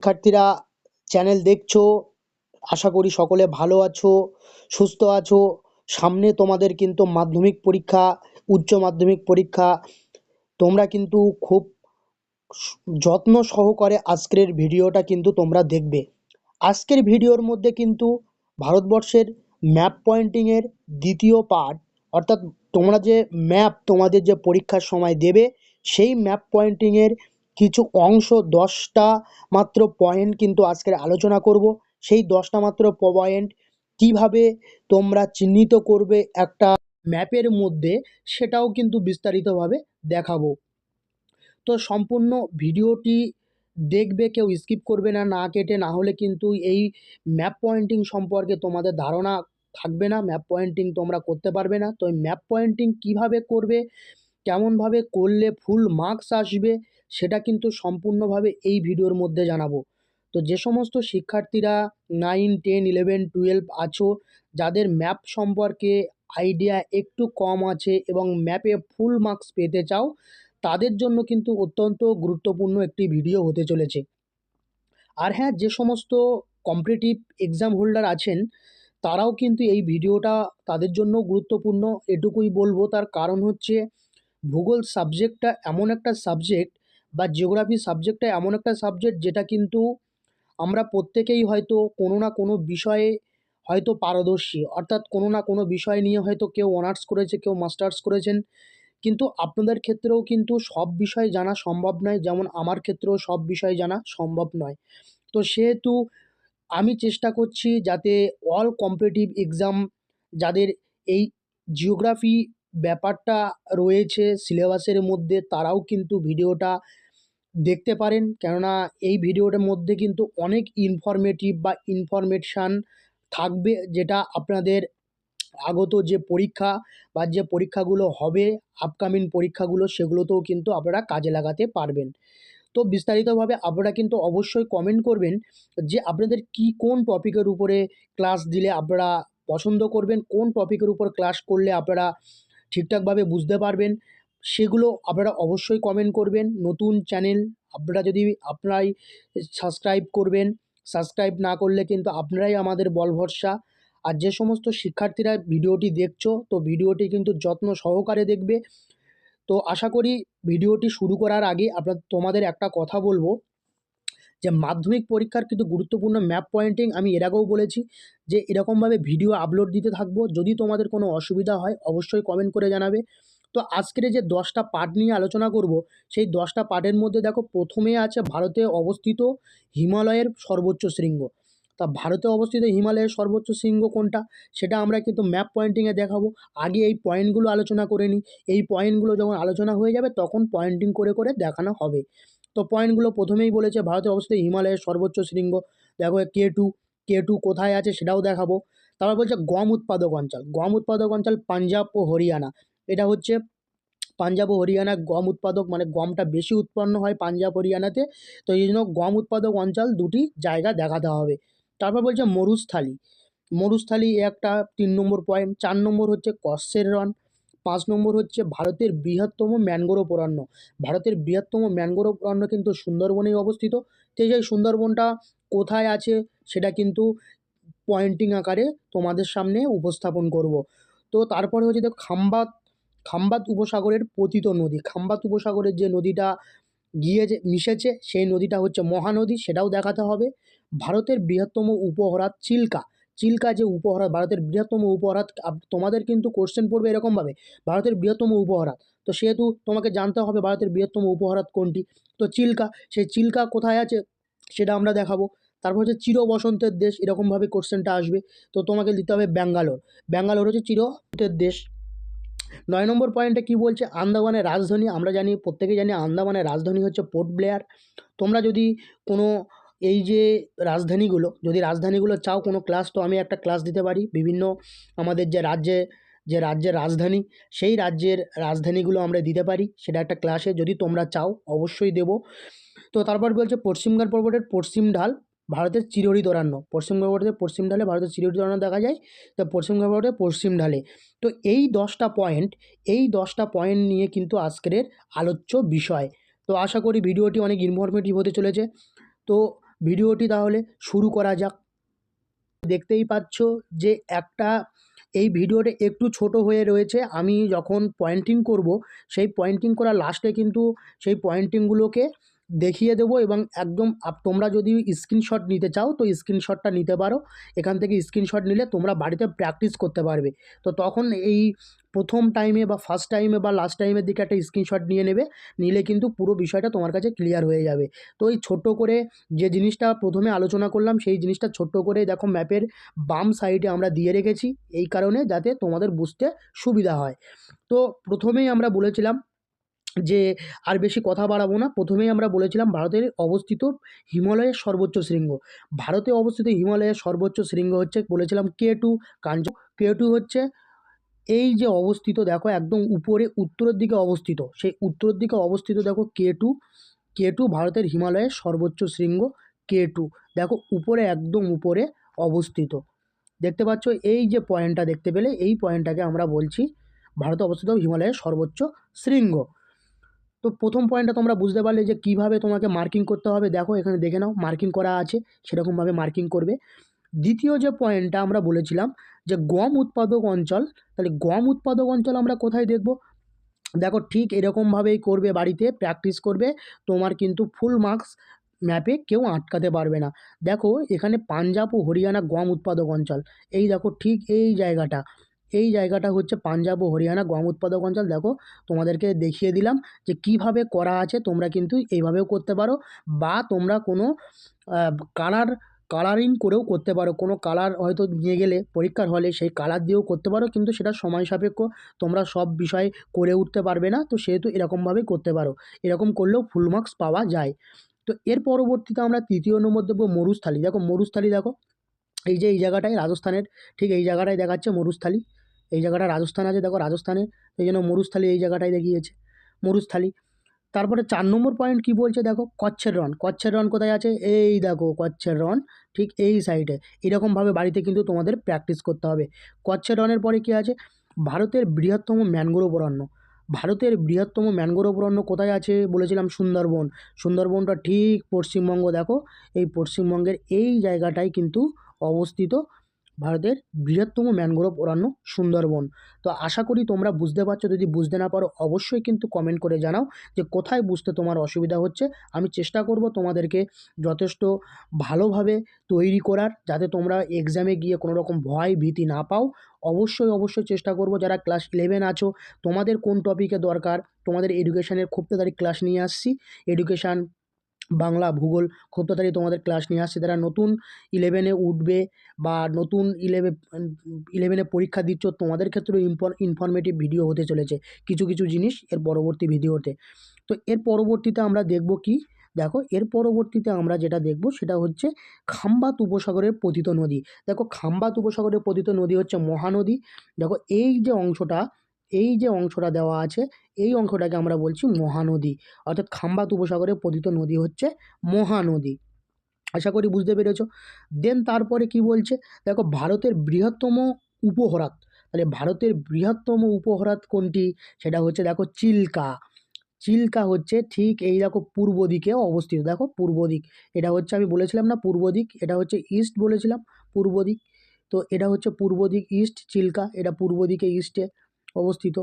শিক্ষার্থীরা চ্যানেল দেখছো, আশা করি সকলে ভালো আছো, সুস্থ আছো। সামনে তোমাদের কিন্তু মাধ্যমিক পরীক্ষা, উচ্চ মাধ্যমিক পরীক্ষা। তোমরা কিন্তু খুব যত্ন সহকারে আজকের ভিডিওটা কিন্তু তোমরা দেখবে। আজকের ভিডিওর মধ্যে কিন্তু ভারতবর্ষের ম্যাপ পয়েন্টিংয়ের দ্বিতীয় পার্ট, অর্থাৎ তোমরা যে ম্যাপ তোমাদের যে পরীক্ষার সময় দেবে সেই ম্যাপ পয়েন্টিংয়ের কিছু অংশ, 10টা মাত্র পয়েন্ট কিন্তু আজকের আলোচনা করব। সেই 10টা মাত্র পয়েন্ট কিভাবে তোমরা চিহ্নিত করবে একটা ম্যাপের মধ্যে, সেটাও কিন্তু বিস্তারিতভাবে দেখাবো। তো সম্পূর্ণ ভিডিওটি দেখবে, কেউ স্কিপ করবে না, না কেটে। না হলে কিন্তু এই ম্যাপ পয়েন্টিং সম্পর্কে তোমাদের ধারণা থাকবে না, ম্যাপ পয়েন্টিং তোমরা করতে পারবে না। তো এই ম্যাপ পয়েন্টিং কীভাবে করবে, কেমনভাবে করলে ফুল মার্কস আসবে, সেটা কিন্তু সম্পূর্ণভাবে এই ভিডিওর মধ্যে জানাবো। তো যে সমস্ত শিক্ষার্থীরা 9, 10, 11, 12 আছো, যাদের ম্যাপ সম্পর্কে আইডিয়া একটু কম আছে এবং ম্যাপে ফুল মার্কস পেতে চাও, তাদের জন্য কিন্তু অত্যন্ত গুরুত্বপূর্ণ একটি ভিডিও হতে চলেছে। আর হ্যাঁ, যে সমস্ত কম্পিটিটিভ এক্সাম হোল্ডার আছেন, তারাও কিন্তু এই ভিডিওটা তাদের জন্য গুরুত্বপূর্ণ, এটুকুই বলবো। তার কারণ হচ্ছে ভূগোল সাবজেক্টটা এমন একটা সাবজেক্ট, বা জিওগ্রাফি সাবজেক্টটা এমন একটা সাবজেক্ট, যেটা কিন্তু আমরা প্রত্যেকেই হয়তো কোনো না কোনো বিষয়ে হয়তো পারদর্শী, অর্থাৎ কোনো না কোনো বিষয় নিয়ে হয়তো কেউ অনার্স করেছে, কেউ মাস্টার্স করেছেন। কিন্তু আপনাদের ক্ষেত্রেও কিন্তু সব বিষয় জানা সম্ভব নয়, যেমন আমার ক্ষেত্রেও সব বিষয় জানা সম্ভব নয়। তো সেহেতু আমি চেষ্টা করছি যাতে অল কম্পিটিটিভ এক্সাম, যাদের এই জিওগ্রাফি ব্যাপারটা রয়েছে সিলেবাসের মধ্যে, তারাও কিন্তু ভিডিওটা দেখতে পারেন। কেননা এই ভিডিওটার মধ্যে কিন্তু অনেক ইনফরমেটিভ বা ইনফরমেশান থাকবে, যেটা আপনাদের আগত যে পরীক্ষা বা যে পরীক্ষাগুলো হবে, আপকামিং পরীক্ষাগুলো, সেগুলোতেও কিন্তু আপনারা কাজে লাগাতে পারবেন। তো বিস্তারিতভাবে আপনারা কিন্তু অবশ্যই কমেন্ট করবেন যে আপনাদের কোন টপিকের উপরে ক্লাস দিলে আপনারা পছন্দ করবেন, কোন টপিকের উপর ক্লাস করলে আপনারা ঠিকঠাকভাবে বুঝতে পারবেন, সেগুলো আপনারা অবশ্যই কমেন্ট করবেন। নতুন চ্যানেল, আপনারা যদি আপনারাই সাবস্ক্রাইব করবেন, সাবস্ক্রাইব না করলে কিন্তু আপনারাই আমাদের বল ভরসা। আর যে সমস্ত শিক্ষার্থীরা ভিডিওটি দেখছো, তো ভিডিওটি কিন্তু যত্ন সহকারে দেখবে। তো আশা করি ভিডিওটি শুরু করার আগে তোমাদের একটা কথা বলবো, যে মাধ্যমিক পরীক্ষার কিন্তু গুরুত্বপূর্ণ ম্যাপ পয়েন্টিং আমি এর আগেও বলেছি যে এরকমভাবে ভিডিও আপলোড দিতে থাকবো। যদি তোমাদের কোনো অসুবিধা হয় অবশ্যই কমেন্ট করে জানাবে। তো আজকের যে 10টা পার্ট নিয়ে আলোচনা করব, সেই 10টা পার্টের মধ্যে দেখো, প্রথমে আছে ভারতে অবস্থিত হিমালয়ের সর্বোচ্চ শৃঙ্গ। তা ভারতে অবস্থিত হিমালয়ের সর্বোচ্চ শৃঙ্গ কোনটা, সেটা আমরা কিন্তু ম্যাপ পয়েন্টিংয়ে দেখাবো। আগে এই পয়েন্টগুলো আলোচনা করে নিই, এই পয়েন্টগুলো যখন আলোচনা হয়ে যাবে তখন পয়েন্টিং করে করে দেখানো হবে। তো পয়েন্টগুলো প্রথমেই বলেছে ভারতে অবস্থিত হিমালয়ের সর্বোচ্চ শৃঙ্গ। দেখো কে টু কোথায় আছে সেটাও দেখাবো। তারপর বলছে গম উৎপাদক অঞ্চল, গম উৎপাদক অঞ্চল পাঞ্জাব ও হরিয়ানা। এটা হচ্ছে পাঞ্জাব ও হরিয়ানা গম উৎপাদক, মানে গমটা বেশি উৎপন্ন হয় পাঞ্জাব হরিয়ানাতে। তো এই জন্য গম উৎপাদক অঞ্চল দুটি জায়গা দেখাতে হবে। তারপর বলছে মরুস্থলী, মরুস্থলী একটা 3 নম্বর পয়েন্ট। 4 নম্বর হচ্ছে কচ্ছের রণ। 5 নম্বর হচ্ছে ভারতের বৃহত্তম ম্যানগ্রোভ অরণ্য। ভারতের বৃহত্তম ম্যানগ্রোভ অরণ্য কিন্তু সুন্দরবনেই অবস্থিত। তো সেই সুন্দরবনটা কোথায় আছে সেটা কিন্তু পয়েন্টিং আকারে তোমাদের সামনে উপস্থাপন করব। তো তারপরে হচ্ছে দেখো খাম্বাত উপসাগরের পতিত নদী, খাম্বাত উপসাগরের যে নদীটা গিয়ে যে মিশেছে সেই নদীটা হচ্ছে মহানদী, সেটাও দেখাতে হবে। ভারতের বৃহত্তম উপহ্রদ চিল্কা, চিল্কা যে উপহ্রদ, ভারতের বৃহত্তম উপহ্রদ, তোমাদের কিন্তু কোশ্চেন পড়বে এরকমভাবে, ভারতের বৃহত্তম উপহ্রদ। তো সেহেতু তোমাকে জানতে হবে ভারতের বৃহত্তম উপহ্রদ কোনটি। তো চিল্কা, সেই চিল্কা কোথায় আছে সেটা আমরা দেখাবো। তারপর হচ্ছে চির বসন্তের দেশ, এরকমভাবে কোশ্চেনটা আসবে। তো তোমাকে দিতে হবে ব্যাঙ্গালোর, ব্যাঙ্গালোর হচ্ছে চির বসন্তের দেশ। 9 নম্বর পয়েন্টে কী বলছে, আন্দামানের রাজধানী। আমরা জানি, প্রত্যেকেই জানি আন্দামানের রাজধানী হচ্ছে পোর্ট ব্লেয়ার। তোমরা যদি কোনো এই যে রাজধানীগুলো চাও কোনো ক্লাস, তো আমি একটা ক্লাস দিতে পারি। বিভিন্ন আমাদের যে রাজ্যের রাজধানী, সেই রাজ্যের রাজধানীগুলো আমরা দিতে পারি, সেটা একটা ক্লাসে যদি তোমরা চাও অবশ্যই দেব। তো তারপর বলছে পশ্চিমঘাট পর্বতের পশ্চিম ঢাল ভারতের চিরহরিত অরণ্য, পশ্চিমঘাট পর্বতের পশ্চিম ঢালে ভারতের চিরহরিত অরণ্য দেখা যায়। তো পশ্চিমঘাট পর্বতের পশ্চিম ঢালে। তো এই 10টা পয়েন্ট নিয়ে কিন্তু আজকের আলোচ্য বিষয়। তো আশা করি ভিডিওটি অনেক ইনফরমেটিভ হতে চলেছে। তো ভিডিওটি তাহলে শুরু করা যাক। দেখতেই পাচ্ছ যে এই ভিডিওটা একটু ছোট হয়ে রয়েছে। আমি যখন পয়েন্টিং করব, সেই পয়েন্টিং করার লাস্টে কিন্তু সেই পয়েন্টিংগুলোকে দেখিয়ে দেবো, এবং একদম তোমরা যদি স্ক্রিনশট নিতে চাও তো স্ক্রিনশটটা নিতে পারো। এখান থেকে স্ক্রিনশট নিলে তোমরা বাড়িতে প্র্যাকটিস করতে পারবে। তো তখন এই প্রথম টাইমে বা ফার্স্ট টাইমে বা লাস্ট টাইমের দিকে একটা স্ক্রিনশট নিয়ে নেবে, নিলে কিন্তু পুরো বিষয়টা তোমার কাছে ক্লিয়ার হয়ে যাবে। তো এই ছোট্ট করে যে জিনিসটা প্রথমে আলোচনা করলাম, সেই জিনিসটা ছোট্ট করে দেখো ম্যাপের বাম সাইডে আমরা দিয়ে রেখেছি, এই কারণে যাতে তোমাদের বুঝতে সুবিধা হয়। তো প্রথমেই আমরা বলেছিলাম যে, আর বেশি কথা বাড়াবো না, প্রথমেই আমরা বলেছিলাম ভারতের অবস্থিত হিমালয়ের সর্বোচ্চ শৃঙ্গ। ভারতে অবস্থিত হিমালয়ের সর্বোচ্চ শৃঙ্গ হচ্ছে বলেছিলাম K2 কাঞ্চন। K2 হচ্ছে এই যে অবস্থিত, দেখো একদম উপরে উত্তরের দিকে অবস্থিত, সেই উত্তরের দিকে অবস্থিত দেখো K2 ভারতের হিমালয়ের সর্বোচ্চ শৃঙ্গ K2, দেখো উপরে একদম উপরে অবস্থিত। দেখতে পাচ্ছ এই যে পয়েন্টটা দেখতে পেলে, এই পয়েন্টটাকে আমরা বলছি ভারতে অবস্থিত হিমালয়ের সর্বোচ্চ শৃঙ্গ। তো প্রথম পয়েন্টটা তোমরা বুঝতে পারলে যে কিভাবে তোমাকে মার্কিং করতে হবে। দেখো এখানে দেখে নাও, মার্কিং করা আছে, সেরকমভাবে মার্কিং করবে। দ্বিতীয় যে পয়েন্টটা আমরা বলেছিলাম যে গম উৎপাদক অঞ্চল, তাহলে গম উৎপাদক অঞ্চল আমরা কোথায় দেখব? দেখো ঠিক এরকমভাবেই করবে, বাড়িতে প্র্যাকটিস করবে, তোমার কিন্তু ফুল মার্কস ম্যাপে কেউ আটকাতে পারবে না। দেখো এখানে পাঞ্জাব ও হরিয়ানা গম উৎপাদক অঞ্চল, এই দেখো ঠিক এই জায়গাটা হচ্ছে পাঞ্জাব ও হরিয়ানা গম উৎপাদক অঞ্চল। দেখো তোমাদেরকে দেখিয়ে দিলাম যে কিভাবে করা আছে, তোমরা কিন্তু এইভাবেও করতে পারো, বা তোমরা কোনো কালারিং করেও করতে পারো। কোনো কালার হয়তো নিয়ে গেলে পরীক্ষার হলে, সেই কালার দিয়েও করতে পারো, কিন্তু সেটা সময় সাপেক্ষ, তোমরা সব বিষয় করে উঠতে পারবে না। তো সেহেতু এরকমভাবেই করতে পারো, এরকম করলেও ফুল মার্কস পাওয়া যায়। তো এর পরবর্তীতে আমরা তৃতীয় নম্বর দেবো মরুস্থলী। দেখো মরুস্থলী, দেখো এই যে এই জায়গাটায় রাজস্থানের, ঠিক এই জায়গাটায় দেখাচ্ছে মরুস্থলী, এই জায়গাটা রাজস্থান আছে, দেখো রাজস্থানে, এই জন্য মরুস্থলী এই জায়গাটায় দেখিয়েছে মরুস্থলী। তারপরে 4 নম্বর পয়েন্ট কি বলছে, দেখো কচ্ছের রণ। কচ্ছের রণ কোথায় আছে? এই দেখো কচ্ছের রণ ঠিক এই সাইডে। এরকমভাবে বাড়িতে কিন্তু তোমাদের প্র্যাকটিস করতে হবে। কচ্ছের রণের পরে কি আছে? ভারতের বৃহত্তম ম্যানগ্রোভ অরণ্য। ভারতের বৃহত্তম ম্যানগ্রোভ অরণ্য কোথায় আছে বলেছিলাম? সুন্দরবন। সুন্দরবনটা ঠিক পশ্চিমবঙ্গ, দেখো এই পশ্চিমবঙ্গের এই জায়গাটায় কিন্তু অবস্থিত ভারতের বৃহত্তম ম্যানগ্রোভ অরণ্য সুন্দরবন। তো আশা করি তোমরা বুঝতে পারছো। যদি বুঝতে না পারো অবশ্যই কিন্তু কমেন্ট করে জানাও যে কোথায় বুঝতে তোমার অসুবিধা হচ্ছে। আমি চেষ্টা করব তোমাদেরকে যথেষ্ট ভালোভাবে তৈরি করার, যাতে তোমরা এক্সামে গিয়ে কোনো রকম ভয় ভীতি না পাও। অবশ্যই চেষ্টা করব। যারা ক্লাস 11 আছো, তোমাদের কোন টপিকে দরকার, তোমাদের এডুকেশনের খুব তাড়াতাড়ি ক্লাস নিয়ে আসছি। এডুকেশান, বাংলা, ভূগোল খুব তাড়াতাড়ি তোমাদের ক্লাস নিয়ে আসছে। যারা নতুন 11-এ উঠবে বা নতুন 11-এ পরীক্ষা দিচ্ছ, তোমাদের ক্ষেত্রেও ইনফরমেটিভ ভিডিও হতে চলেছে কিছু জিনিস এর পরবর্তী ভিডিওতে। তো এর পরবর্তীতে আমরা দেখব কি? দেখো এর পরবর্তীতে আমরা যেটা দেখব সেটা হচ্ছে খাম্বাত উপসাগরের পতিত নদী। দেখো খাম্বাত উপসাগরের পতিত নদী হচ্ছে মহানদী। দেখো এই যে অংশটা দেওয়া আছে, এই অংশটাকে আমরা বলছি মহানদী, অর্থাৎ খাম্বাত উপসাগরে পতিত নদী হচ্ছে মহানদী। আশা করি বুঝতে পেরেছো। দেন তারপরে কি বলছে, দেখো ভারতের বৃহত্তম উপহ্রদ। তাহলে ভারতের বৃহত্তম উপহ্রদ কোনটি? সেটা হচ্ছে দেখো চিল্কা। চিল্কা হচ্ছে ঠিক এই দেখো পূর্ব দিকে অবস্থিত। দেখো পূর্ব দিক, এটা হচ্ছে আমি বলেছিলাম না পূর্ব দিক, এটা হচ্ছে ইস্ট বলেছিলাম, পূর্ব দিক। তো এটা হচ্ছে পূর্ব দিক ইস্ট, চিল্কা এটা পূর্ব দিকে ইস্টে অবস্থিত।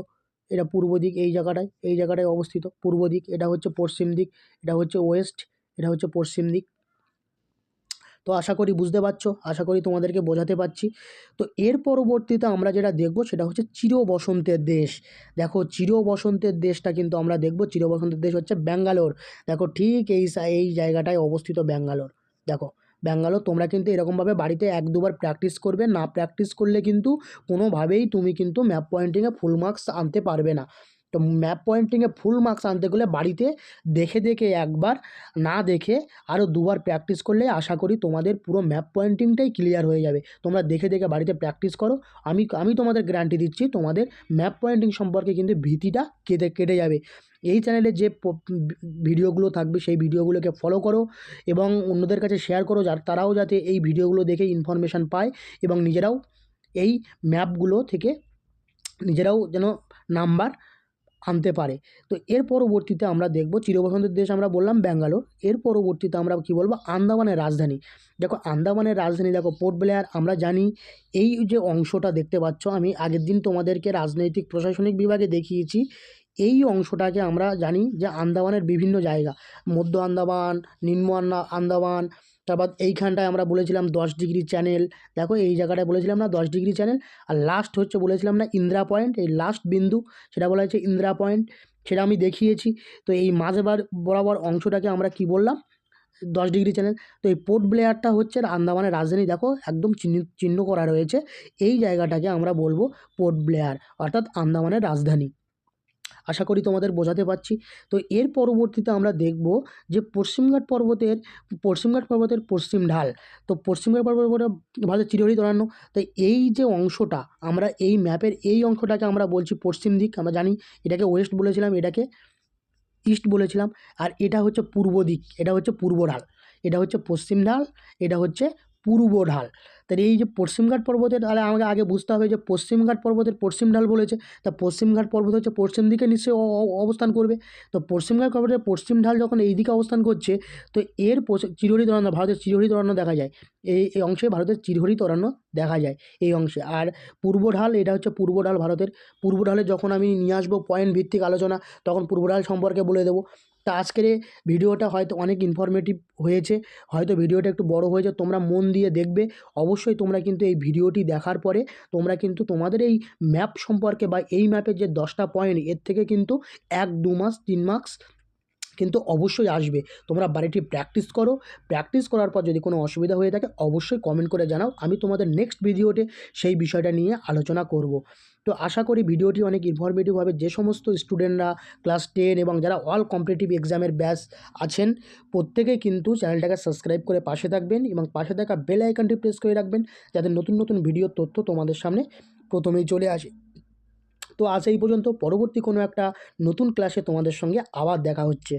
এটা পূর্ব দিক, এই জায়গাটায় অবস্থিত পূর্ব দিক। এটা হচ্ছে পশ্চিম দিক, এটা হচ্ছে ওয়েস্ট, এটা হচ্ছে পশ্চিম দিক। তো আশা করি বুঝতে পারছো, আশা করি তোমাদেরকে বোঝাতে পারছি। তো এর পরবর্তীতে আমরা যেটা দেখব সেটা হচ্ছে চির বসন্তের দেশ। দেখো চির বসন্তের দেশটা কিন্তু আমরা দেখব, চির বসন্তের দেশ হচ্ছে ব্যাঙ্গালোর। দেখো ঠিক এই জায়গাটায় অবস্থিত ব্যাঙ্গালোর। দেখো ব্যাঙ্গালোর, তোমরা কিন্তু এরকমভাবে বাড়িতে 1-2 বার প্র্যাকটিস করবে, না প্র্যাকটিস করলে কিন্তু কোনোভাবেই তুমি কিন্তু ম্যাপ পয়েন্টিংয়ে ফুল মার্কস আনতে পারবে না। তো ম্যাপ পয়েন্টিংয়ে ফুল মার্কস আনতে গেলে বাড়িতে দেখে একবার, না দেখে আরও 2 বার প্র্যাকটিস করলে আশা করি তোমাদের পুরো ম্যাপ পয়েন্টিংটাই ক্লিয়ার হয়ে যাবে। তোমরা দেখে বাড়িতে প্র্যাকটিস করো, আমি তোমাদের গ্যারান্টি দিচ্ছি তোমাদের ম্যাপ পয়েন্টিং সম্পর্কে কিন্তু ভীতিটা কেটে যাবে। এই চ্যানেলে যে ভিডিওগুলো থাকবে সেই ভিডিওগুলোকে ফলো করো এবং অন্যদের কাছে শেয়ার করো, তারাও যাতে এই ভিডিওগুলো দেখে ইনফরমেশান পায় এবং নিজেরাও এই ম্যাপগুলো থেকে নিজেরাও যেন নাম্বার আনতে পারে। তো এর পরবর্তীতে আমরা দেখব চিরবসন্তের দেশ আমরা বললাম ব্যাঙ্গালোর, এর পরবর্তীতে আমরা কী বলবো আন্দামানের রাজধানী। দেখো আন্দামানের রাজধানী দেখো পোর্ট ব্লেয়ার। আমরা জানি এই যে অংশটা দেখতে পাচ্ছ, আমি আগের দিন তোমাদেরকে রাজনৈতিক প্রশাসনিক বিভাগে দেখিয়েছি। এই অংশটাকে আমরা জানি যে আন্দামানের বিভিন্ন জায়গা, মধ্য আন্দামান, নিম্ন আন্দামান, তারপর এইখানটায় আমরা বলেছিলাম 10 ডিগ্রি চ্যানেল। দেখো এই জায়গাটায় বলেছিলাম না 10 ডিগ্রি চ্যানেল, আর লাস্ট হচ্ছে বলেছিলাম না ইন্দিরা পয়েন্ট, এই লাস্ট বিন্দু সেটা বলা হয়েছে ইন্দিরা পয়েন্ট, সেটা আমি দেখিয়েছি। তো এই মাঝবার বরাবর অংশটাকে আমরা কি বললাম 10 ডিগ্রি চ্যানেল। তো এই পোর্ট ব্লেয়ারটা হচ্ছে আন্দামানের রাজধানী, দেখো একদম চিহ্ন করা রয়েছে। এই জায়গাটাকে আমরা বলবো পোর্ট ব্লেয়ার, অর্থাৎ আন্দামানের রাজধানী। আশা করি তোমাদের বোঝাতে পারছি। তো এর পরবর্তীতে আমরা দেখব যে পশ্চিমঘাট পর্বতের পশ্চিম ঢাল। তো পশ্চিমঘাট পর্বত ভারতের চিরহরিত অরণ্য। তো এই যে অংশটা, আমরা এই ম্যাপের এই অংশটাকে আমরা বলছি পশ্চিম দিক। আমরা জানি এটাকে ওয়েস্ট বলেছিলাম, এটাকে ইস্ট বলেছিলাম, আর এটা হচ্ছে পূর্ব দিক, এটা হচ্ছে পূর্ব ঢাল। এটা হচ্ছে পশ্চিম ঢাল, এটা হচ্ছে পূর্ব ঢাল। তাহলে এই যে পশ্চিমঘাট পর্বতের, তাহলে আমাকে আগে বুঝতে হবে যে পশ্চিমঘাট পর্বতের পশ্চিম ঢাল বলেছে, তা পশ্চিমঘাট পর্বত হচ্ছে পশ্চিম দিকে নিশ্চয়ই অবস্থান করবে। তো পশ্চিমঘাট পর্বতের পশ্চিম ঢাল যখন এই দিকে অবস্থান করছে, তো এর চিরহরিত অরণ্য, ভারতের চিরহরিত অরণ্য দেখা যায় এই অংশে, ভারতের চিরহরিত অরণ্য দেখা যায় এই অংশে। আর পূর্ব ঢাল, এটা হচ্ছে পূর্ব ঢাল ভারতের। পূর্ব ঢালে যখন আমি নিয়ে আসবো পয়েন্ট ভিত্তিক আলোচনা, তখন পূর্ব ঢাল সম্পর্কে বলে দেবো। তা আজকের এই ভিডিওটা হয়তো অনেক ইনফরমেটিভ হয়েছে, হয়তো ভিডিওটা একটু বড় হয়েছে, তোমরা মন দিয়ে দেখবে। অবশ্যই তোমরা কিন্তু এই ভিডিওটি দেখার পরে তোমরা কিন্তু তোমাদের এই ম্যাপ সম্পর্কে বা এই ম্যাপের যে 10টা পয়েন্ট, এর থেকে কিন্তু 1-2 মাস 3 মার্কস কিন্তু অবশ্যই আসবে। তোমরা বাড়িটি প্র্যাকটিস করো, প্র্যাকটিস করার পর যদি কোনো অসুবিধা হয়ে থাকে অবশ্যই কমেন্ট করে জানাও, আমি তোমাদের নেক্সট ভিডিওতে সেই বিষয়টা নিয়ে আলোচনা করব। তো আশা করি ভিডিওটি অনেক ইনফরমেটিভ হবে। যে সমস্ত স্টুডেন্টরা ক্লাস 10 এবং যারা অল কম্পিটিটিভ এক্সামের ব্যাচ আছেন, প্রত্যেকেই কিন্তু চ্যানেলটাকে সাবস্ক্রাইব করে পাশে থাকবেন এবং পাশে থাকা বেল আইকনটি প্রেস করে রাখবেন, যাতে নতুন নতুন ভিডিওর তথ্য তোমাদের সামনে প্রথমেই চলে আসে। তো আজ এই পর্যন্ত, পরবর্তী কোনো একটা নতুন ক্লাসে তোমাদের সঙ্গে আবার দেখা হচ্ছে।